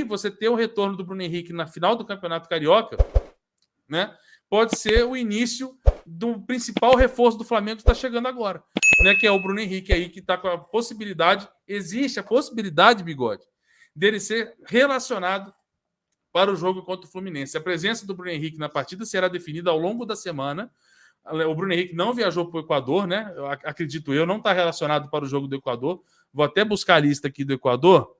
você ter o retorno do Bruno Henrique na final do Campeonato Carioca, né, pode ser o início do principal reforço do Flamengo que está chegando agora, né, que é o Bruno Henrique aí, que está com a possibilidade, existe a possibilidade, Bigode, dele ser relacionado para o jogo contra o Fluminense. A presença do Bruno Henrique na partida será definida ao longo da semana. O Bruno Henrique não viajou para o Equador, né? Acredito eu, não está relacionado para o jogo do Equador. Vou até buscar a lista aqui do Equador.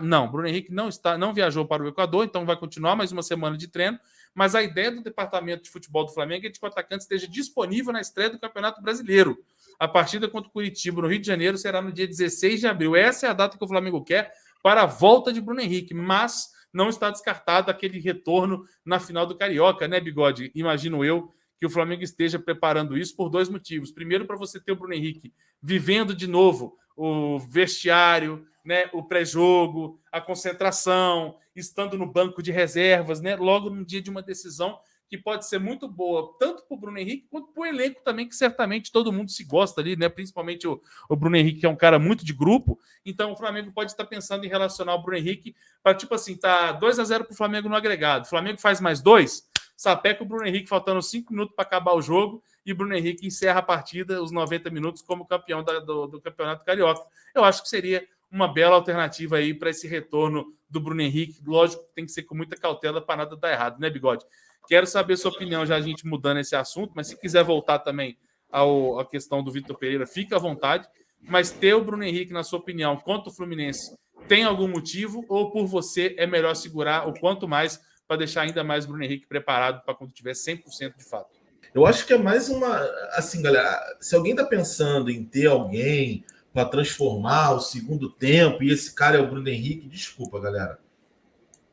Não, Bruno Henrique não viajou para o Equador, então vai continuar mais uma semana de treino. Mas a ideia do departamento de futebol do Flamengo é que o atacante esteja disponível na estreia do Campeonato Brasileiro. A partida contra o Curitiba, no Rio de Janeiro, será no dia 16 de abril. Essa é a data que o Flamengo quer para a volta de Bruno Henrique, mas não está descartado aquele retorno na final do Carioca, né, Bigode? Imagino eu que o Flamengo esteja preparando isso por dois motivos. Primeiro, para você ter o Bruno Henrique vivendo de novo o vestiário, né, o pré-jogo, a concentração, estando no banco de reservas, né, logo no dia de uma decisão que pode ser muito boa, tanto para o Bruno Henrique quanto para o elenco também, que certamente todo mundo se gosta ali, né? Principalmente o Bruno Henrique, que é um cara muito de grupo. Então o Flamengo pode estar pensando em relacionar o Bruno Henrique para, tipo assim, tá 2-0 para o Flamengo no agregado. O Flamengo faz mais 2, sapeca o Bruno Henrique faltando 5 minutos para acabar o jogo e o Bruno Henrique encerra a partida, os 90 minutos, como campeão do Campeonato Carioca. Eu acho que seria uma bela alternativa aí para esse retorno do Bruno Henrique. Lógico que tem que ser com muita cautela para nada dar errado, né, Bigode? Quero saber sua opinião, já a gente mudando esse assunto, mas se quiser voltar também à questão do Vitor Pereira, fica à vontade. Mas ter o Bruno Henrique, na sua opinião, contra o Fluminense, tem algum motivo? Ou por você é melhor segurar o quanto mais para deixar ainda mais o Bruno Henrique preparado para quando tiver 100% de fato? Eu acho que é mais uma... Assim, galera, se alguém está pensando em ter alguém para transformar o segundo tempo e esse cara é o Bruno Henrique, desculpa, galera.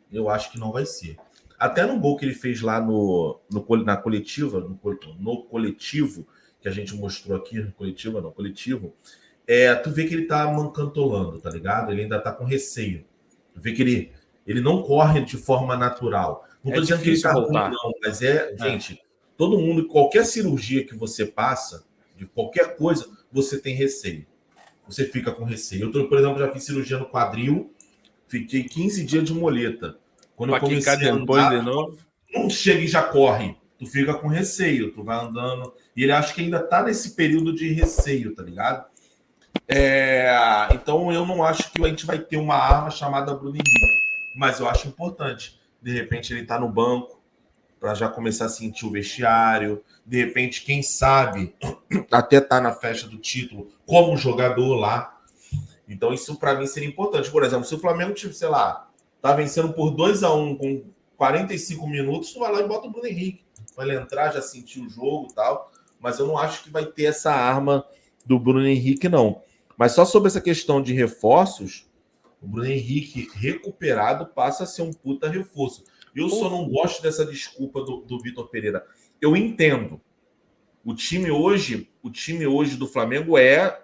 Eu acho que não vai ser. Até no gol que ele fez lá na coletiva, no coletivo, que a gente mostrou aqui, coletivo, tu vê que ele tá mancantolando, tá ligado? Ele ainda tá com receio. Tu vê que ele não corre de forma natural. Não tô dizendo que ele tá ruim, não, mas gente, todo mundo, qualquer cirurgia que você passa, de qualquer coisa, você tem receio. Você fica com receio. Eu, por exemplo, já fiz cirurgia no quadril, fiquei 15 dias de muleta. Quando eu comecei a andar, de novo, não chega e já corre. Tu fica com receio, tu vai andando. E ele acha que ainda tá nesse período de receio, tá ligado? Então eu não acho que a gente vai ter uma arma chamada Bruno Henrique. Mas eu acho importante. De repente ele tá no banco para já começar a sentir o vestiário. De repente, quem sabe, até tá na festa do título como jogador lá. Então isso para mim seria importante. Por exemplo, se o Flamengo, sei lá, tá vencendo por 2-1 com 45 minutos, tu vai lá e bota o Bruno Henrique. Vai ele entrar, já sentir o jogo e tal. Mas eu não acho que vai ter essa arma do Bruno Henrique, não. Mas só sobre essa questão de reforços, o Bruno Henrique recuperado passa a ser um puta reforço. Eu só não gosto dessa desculpa do Vitor Pereira. Eu entendo. O time hoje do Flamengo é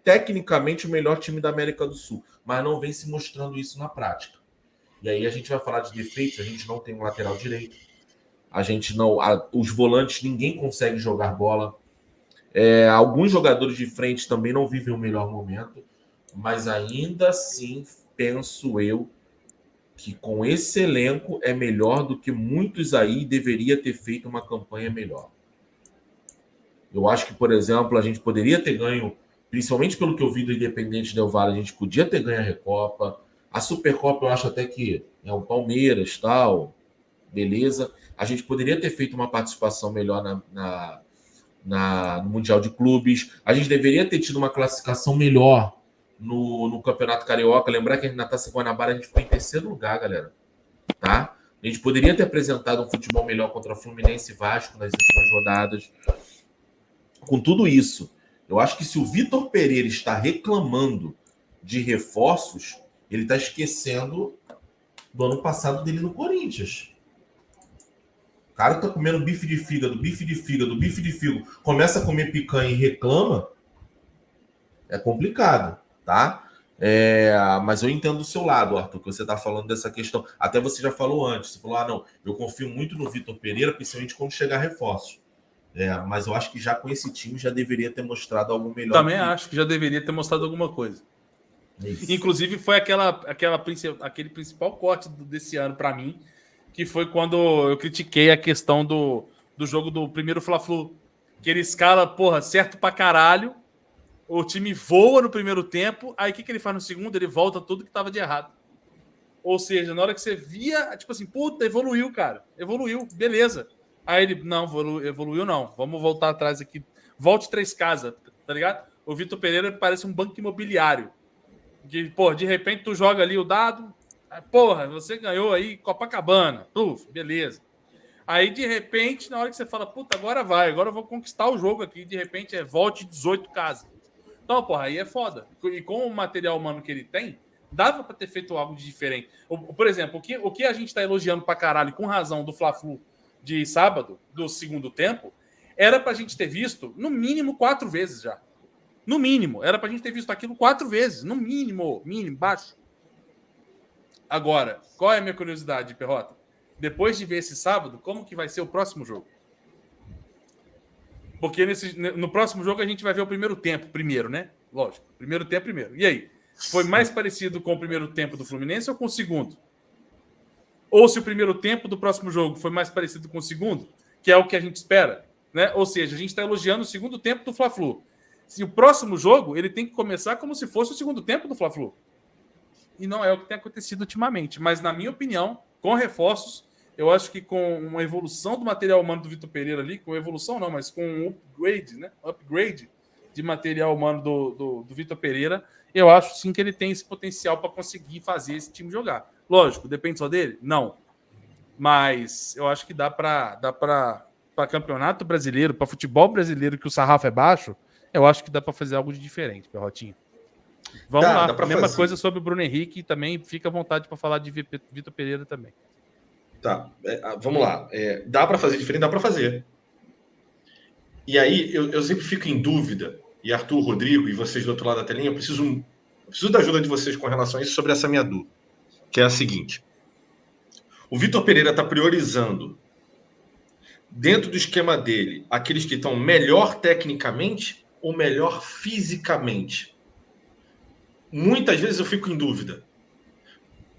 tecnicamente o melhor time da América do Sul, mas não vem se mostrando isso na prática. E aí a gente vai falar de defeitos, a gente não tem um lateral direito, a gente não, os volantes, ninguém consegue jogar bola, alguns jogadores de frente também não vivem o melhor momento, mas ainda assim penso eu que com esse elenco é melhor do que muitos aí, deveria ter feito uma campanha melhor. Eu acho que, por exemplo, a gente poderia ter ganho, principalmente pelo que eu vi do Independente Del Valle, a gente podia ter ganho a Recopa. A Supercopa eu acho até que é o Palmeiras, tal, beleza. A gente poderia ter feito uma participação melhor no Mundial de Clubes. A gente deveria ter tido uma classificação melhor no Campeonato Carioca. Lembrar que na Taça Guanabara a gente ficou em terceiro lugar, galera. Tá? A gente poderia ter apresentado um futebol melhor contra Fluminense e Vasco nas últimas rodadas. Com tudo isso, eu acho que se o Vitor Pereira está reclamando de reforços, ele está esquecendo do ano passado dele no Corinthians. O cara tá comendo bife de fígado, começa a comer picanha e reclama, é complicado, tá? Mas eu entendo do seu lado, Arthur, que você tá falando dessa questão. Até você já falou antes, você falou, não, eu confio muito no Vitor Pereira, principalmente quando chegar reforços. Mas eu acho que já com esse time já deveria ter mostrado algo melhor. Também acho que já deveria ter mostrado alguma coisa. Isso. Inclusive, foi aquele principal corte desse ano para mim, que foi quando eu critiquei a questão do jogo do primeiro Fla-Flu, que ele escala, porra, certo pra caralho, o time voa no primeiro tempo, aí o que ele faz no segundo? Ele volta tudo que tava de errado. Ou seja, na hora que você via, tipo assim, puta, evoluiu, cara. Evoluiu, beleza. Aí ele, não, evoluiu não. Vamos voltar atrás aqui. Volte 3 casas, tá ligado? O Vitor Pereira parece um banco imobiliário. De repente tu joga ali o dado, porra, você ganhou aí Copacabana. Beleza. Aí, de repente, na hora que você fala, puta, agora eu vou conquistar o jogo aqui. De repente, volte 18 casas. Então, porra, aí é foda. E com o material humano que ele tem, dava pra ter feito algo de diferente. Por exemplo, o que a gente tá elogiando pra caralho, com razão, do Fla-Flu de sábado, do segundo tempo, era pra gente ter visto, no mínimo, 4 vezes já. No mínimo. Era pra gente ter visto aquilo 4 vezes. No mínimo. Mínimo, baixo. Agora, qual é a minha curiosidade, Perrota? Depois de ver esse sábado, como que vai ser o próximo jogo? Porque no próximo jogo a gente vai ver o primeiro tempo, primeiro, né? Lógico. Primeiro tempo, primeiro. E aí? Foi mais parecido com o primeiro tempo do Fluminense ou com o segundo? Ou se o primeiro tempo do próximo jogo foi mais parecido com o segundo, que é o que a gente espera, né? Ou seja, a gente está elogiando o segundo tempo do Fla-Flu. Se o próximo jogo, ele tem que começar como se fosse o segundo tempo do Fla-Flu. E não é o que tem acontecido ultimamente. Mas, na minha opinião, com reforços, eu acho que com uma evolução do material humano do Vitor Pereira ali, com evolução não, mas com um upgrade, né? Upgrade de material humano do Vitor Pereira, eu acho sim que ele tem esse potencial para conseguir fazer esse time jogar. Lógico, depende só dele? Não. Mas eu acho que dá para campeonato brasileiro, para futebol brasileiro, que o sarrafo é baixo, eu acho que dá para fazer algo de diferente, Perrotinho. Vamos lá, mesma coisa sobre o Bruno Henrique e também fica à vontade para falar de Vitor Pereira também. Tá, vamos lá. Dá para fazer diferente? Dá para fazer. E aí, eu sempre fico em dúvida, e Arthur, Rodrigo e vocês do outro lado da telinha, eu preciso da ajuda de vocês com relação a isso, sobre essa minha dúvida, que é a seguinte. O Vitor Pereira está priorizando, dentro do esquema dele, aqueles que estão melhor tecnicamente ou melhor fisicamente? Muitas vezes eu fico em dúvida.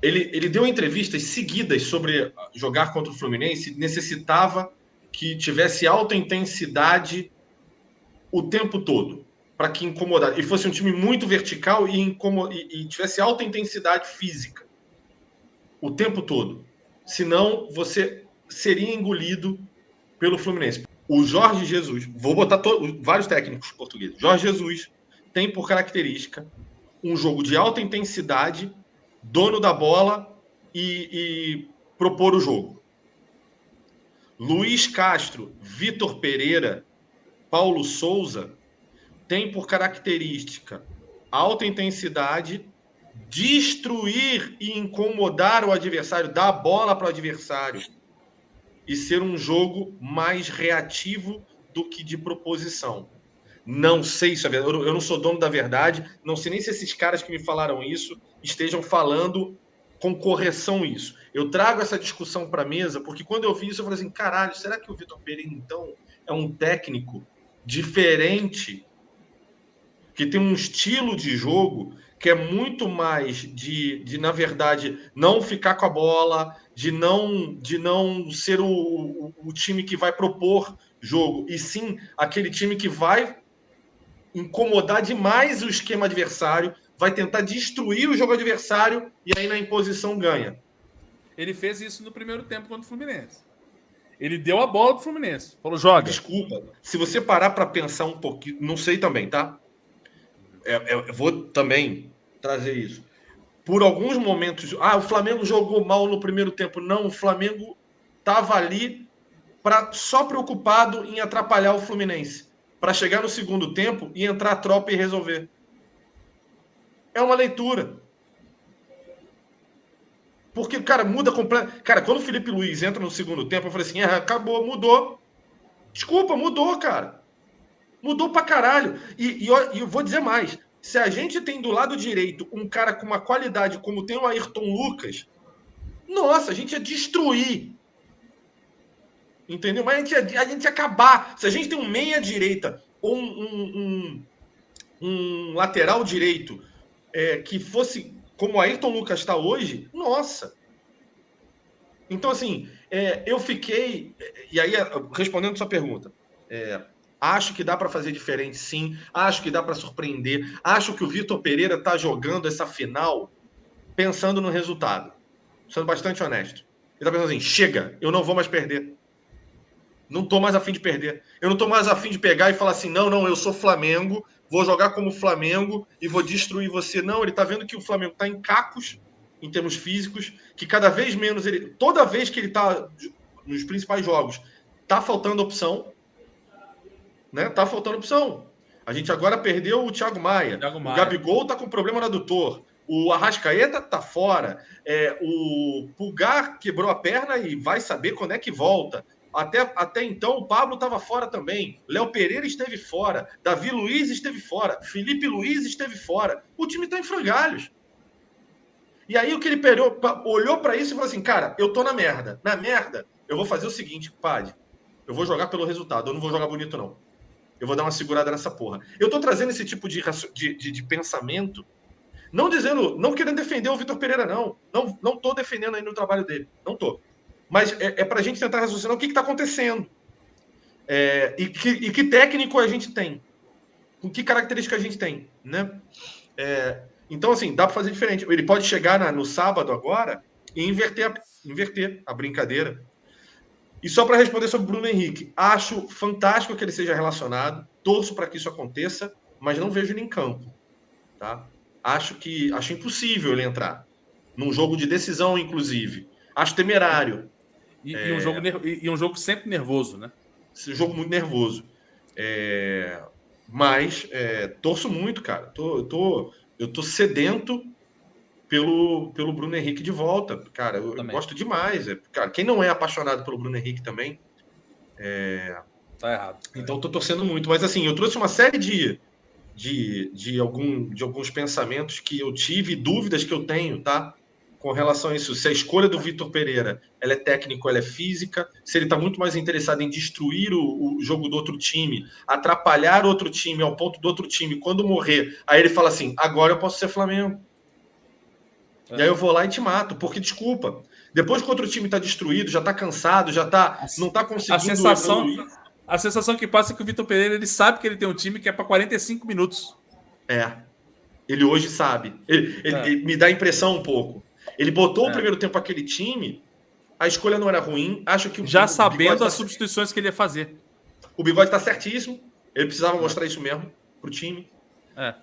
Ele deu entrevistas seguidas sobre jogar contra o Fluminense, necessitava que tivesse alta intensidade o tempo todo, para que incomodasse. E fosse um time muito vertical e tivesse alta intensidade física o tempo todo. Senão, você seria engolido pelo Fluminense. O Jorge Jesus, vou botar vários técnicos portugueses. Jorge Jesus tem por característica um jogo de alta intensidade, dono da bola e propor o jogo. Luiz Castro, Vitor Pereira, Paulo Souza tem por característica alta intensidade, destruir e incomodar o adversário, dar a bola para o adversário e ser um jogo mais reativo do que de proposição. Não sei se é verdade, eu não sou dono da verdade, não sei nem se esses caras que me falaram isso estejam falando com correção isso. Eu trago essa discussão para a mesa porque quando eu vi isso eu falei assim, caralho, será que o Vitor Pereira então é um técnico diferente, que tem um estilo de jogo que é muito mais de na verdade, não ficar com a bola, de não ser o time que vai propor jogo, e sim aquele time que vai incomodar demais o esquema adversário, vai tentar destruir o jogo adversário e aí na imposição ganha. Ele fez isso no primeiro tempo contra o Fluminense. Ele deu a bola pro Fluminense. Falou, joga. Desculpa, se você parar para pensar um pouquinho, não sei também, tá? Eu vou também trazer isso. Por alguns momentos, o Flamengo jogou mal no primeiro tempo. Não, o Flamengo estava ali só preocupado em atrapalhar o Fluminense, para chegar no segundo tempo e entrar a tropa e resolver. É uma leitura. Porque, cara, muda completamente. Cara, quando o Felipe Luiz entra no segundo tempo, eu falei assim, acabou, mudou. Desculpa, mudou, cara. Mudou pra caralho. E eu vou dizer mais. Se a gente tem do lado direito um cara com uma qualidade como tem o Ayrton Lucas, nossa, a gente ia destruir. Entendeu? Mas a gente ia acabar. Se a gente tem um meia-direita ou um lateral direito que fosse como o Ayrton Lucas está hoje, nossa. Então, assim, eu fiquei... E aí, respondendo a sua pergunta, acho que dá para fazer diferente, sim. Acho que dá para surpreender. Acho que o Vitor Pereira está jogando essa final pensando no resultado. Sendo bastante honesto. Ele está pensando assim, chega, eu não vou mais perder. Não estou mais afim de perder. Eu não estou mais afim de pegar e falar assim, não, eu sou Flamengo, vou jogar como Flamengo e vou destruir você. Não, ele está vendo que o Flamengo está em cacos, em termos físicos, que cada vez menos toda vez que ele está nos principais jogos, está faltando opção, né? Tá faltando opção. A gente agora perdeu o Thiago Maia. O Gabigol tá com problema no adutor. O Arrascaeta tá fora. O Pulgar quebrou a perna e vai saber quando é que volta. Até então, o Pablo estava fora também. Léo Pereira esteve fora. Davi Luiz esteve fora. Felipe Luiz esteve fora. O time está em frangalhos. E aí o que ele olhou para isso e falou assim, cara, eu tô na merda. Na merda, eu vou fazer o seguinte, Pad. Eu vou jogar pelo resultado. Eu não vou jogar bonito, não. Eu vou dar uma segurada nessa porra. Eu tô trazendo esse tipo de pensamento, não querendo defender o Vitor Pereira, não. Não tô defendendo ainda o trabalho dele. Não tô. Mas é pra gente tentar raciocinar o que tá acontecendo. E que técnico a gente tem. Com que característica a gente tem, né? Então, assim, dá para fazer diferente. Ele pode chegar no sábado agora e inverter a brincadeira. E só para responder sobre o Bruno Henrique, acho fantástico que ele seja relacionado, torço para que isso aconteça, mas não vejo ele em campo. Tá? Acho impossível ele entrar. Num jogo de decisão, inclusive. Acho temerário. E um jogo sempre nervoso, né? Um jogo muito nervoso. Mas torço muito, cara. Eu tô sedento pelo Bruno Henrique de volta. Cara, eu gosto demais. Cara, quem não é apaixonado pelo Bruno Henrique também? Tá errado. Então, tô torcendo muito. Mas, assim, eu trouxe uma série de alguns pensamentos que eu tive, dúvidas que eu tenho, tá? Com relação a isso. Se a escolha do Vitor Pereira ela é técnico, ela é física, se ele está muito mais interessado em destruir o jogo do outro time, atrapalhar outro time ao ponto do outro time, quando morrer, aí ele fala assim, agora eu posso ser Flamengo. E aí eu vou lá e te mato, porque, desculpa, depois que o outro time está destruído, já está cansado, não está conseguindo evoluir. A sensação que passa é que o Vitor Pereira ele sabe que ele tem um time que é para 45 minutos. Ele hoje sabe. Ele me dá a impressão um pouco. Ele botou o primeiro tempo aquele time, a escolha não era ruim. Acho que já sabendo as substituições que ele ia fazer. O Bigode está certíssimo. Ele precisava mostrar isso mesmo pro time.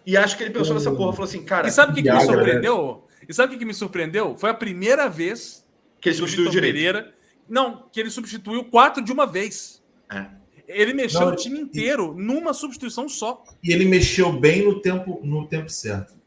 E acho que ele pensou nessa porra, falou assim, cara... E sabe o que me surpreendeu? E sabe o que me surpreendeu? Foi a primeira vez que ele substituiu o direito. Pereira, que ele substituiu 4 de uma vez. Ele mexeu o time inteiro numa substituição só. E ele mexeu bem no tempo certo.